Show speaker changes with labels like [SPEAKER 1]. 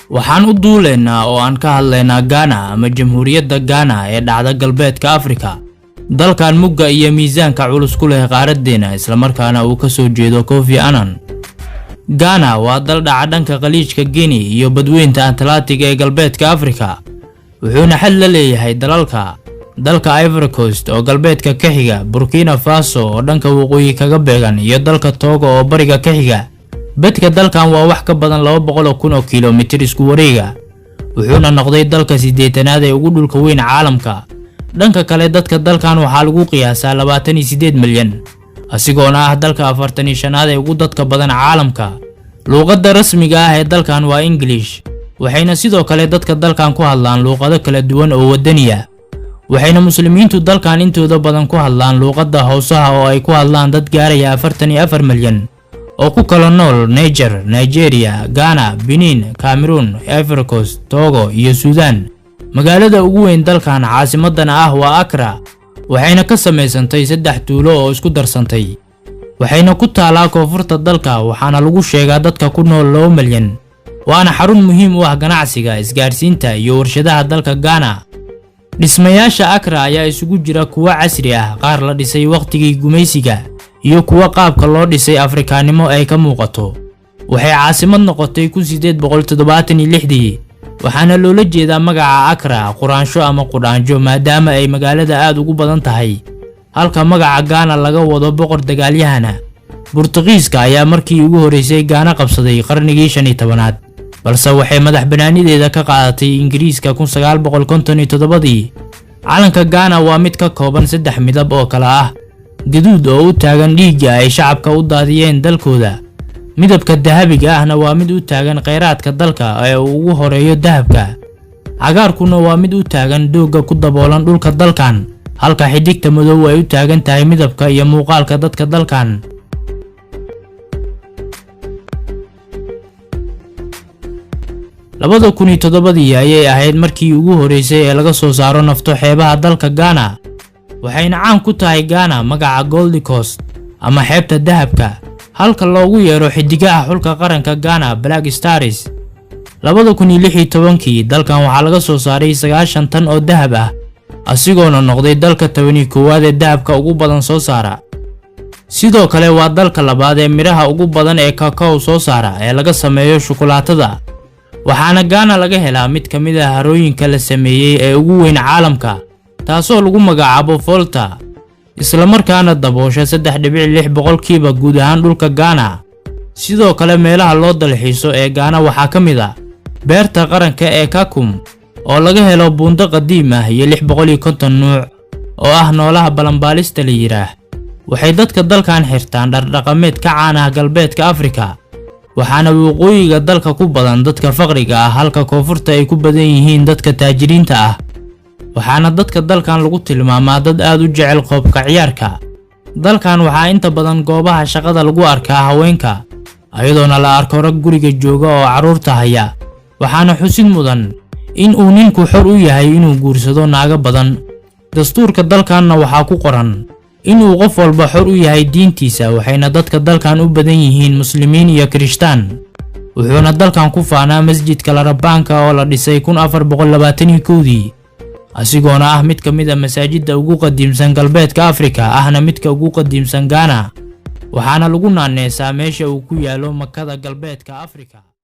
[SPEAKER 1] waxaan u duuleynaa oo aan ka hadlaynaa Ghana ama Jamhuuriyadda Ghana ee dhacda galbeedka Afrika. dalkan mugga iyo miisaanka culus ku leh qaaradeena isla markaana uu ka soo jeedo Kofi Annan. Ghana waa dal dhaca dhanka qaliijka Guinea iyo badweynta Atlantic ee galbeedka Afrika, wuxuuna xal la leeyahay dalka Ivory Coast oo galbeedka ka xiga, Burkina Faso oo dhanka waqooyi kaga beegan, iyo dalka Togo oo bariga ka xiga. Badka dalkan waa wax ka badan 200,000 kiiloomitir isku wareega, wuxuuna noqday dalka 8aad ee ugu dhulka weyn caalamka. dhanka kale dadka dalkan waxaa lagu qiyaasaa 28 milyan, asigoona ah dalka 45aad ee ugu dadka badan caalamka. luqadda rasmiga ah ee dalkan waa English, waxayna sidoo kale dadka dalkan ku hadlaan luqado kala duwan oo wadaniya. waxayna muslimiintu dalkan intooda badan ku hadlaan luqadda Hausaha oo ay ku hadlaan dad gaaraya 44 milyan oo ku kala nool Niger, Nigeria, Ghana, Benin, Cameroon, Ivory Coast, Togo iyo Sudan. magaalada ugu weyn dalkan caasimadana ah waa Accra, waxayna ka samaysantay 3 tuulo oo isku darsantay. waxayna ku taalaa koonfurta dalka, waxaana lagu sheegaa dadka ku nool 2 milyan, waana xarun muhiim u ah ganacsiga, isgaarsiinta iyo warshadaha dalka Ghana. dhismayaasha Accra ayaa isugu jira kuwa casri ah, qaar la dhisay waqtigii gumaysiga, iyo kuwa qaabka loo dhisay Afrikaanimo ay ka muuqato. waxay caasimad noqotay 1876, waxaana loola jeedaa magaca Accra quraansho ama qudhaanjo maadaama ay magaalada aad ugu badan tahay, halka magaca Ghana laga wado boqor dagaalyahana. Boortaqiiska ayaa markii ugu horeysay Ghana qabsaday qarnigii 15aad, balse waxay madax banaanideeda ka qaadatay Ingiriiska 1957. calanka Ghana waa mid ka kooban 3 midab oo kala ah: gaduud oo u taagan dhiigga ay shacabka u daadiyeen dalkooda, midabka dahabiga ahna waa mid u taagan kheyraadka dalka ee ugu horeeyo dahabka, cagaarkuna waa mid u taagan doogga ku daboolan dhulka dalkan, halka xidigta madow ay u taagan tahay midabka iyo muuqaalka dadka dalkan. 2007 ayay ahayd markii ugu horeysay ee laga soo saaro nafto xeebaha dalka Ghana, waxayna caan ku tahay Ghana magaca Gold Coast ama xeebta dahabka, halka loogu yeero xidigaha xulka qaranka Ghana Black Stars. 2016 dalkan waxaa laga soo saaray 90 tan oo dahab ah, asigoona noqday dalka 11aad ee dahabka ugu badan soo saara. sidoo kale waa dalka labaad ee miraha ugu badan ee cacao soo saara ee laga sameeyo shukulaatada, waxaana Ghana laga helaa mid ka mid ah harooyinka la sameeyay ee ugu weyn caalamka, taasoo lagu magacaabo Volta, isla markaana daboosha 3.6% guud ahaan dhulka Ghana. sidoo kale meelaha loo dalxiiso ee Ghana waxaa ka mid ah beerta qaranka ee Kakum oo laga helo buundo qadiim ah iyo 650 nuuc oo ah noolaha balanbaalista la yiraahdo. waxay dadka dalkan xirtaan dhar dhaqameed ka caan ah galbeedka Afrika, waxaana waqooyiga dalka ku badan dadka faqriga ah halka koonfurta ay ku badan yihiin dadka taajiriinta ah. waxaana dadka dalkan lagu tilmaamaa dad aad u jecel qoobka ciyaarka. dalkan waxaa inta badan goobaha shaqada lagu arkaa haweenka, ayadoona la arko rag guriga jooga oo caruurta haya, waxaana xusid mudan in uu ninku xor u yahay inuu guursado naago badan. dastuurka dalkanna waxaa ku qoran inuu qof walba xor u yahay diintiisa, waxayna dadka dalkan u badan yihiin muslimiin iyo Kirishtaan. wuxuuna dalkan ku faanaa masjidka Larabanka oo la dhisay 1421, asigoona ah mid ka mid ah masaajidda ugu qadiimsan galbeedka Afrika, ahna midka ugu qadiimsan Ghana, waxaana lagu naaneysaa meesha uu ku yaalo Makada galbeedka Afrika.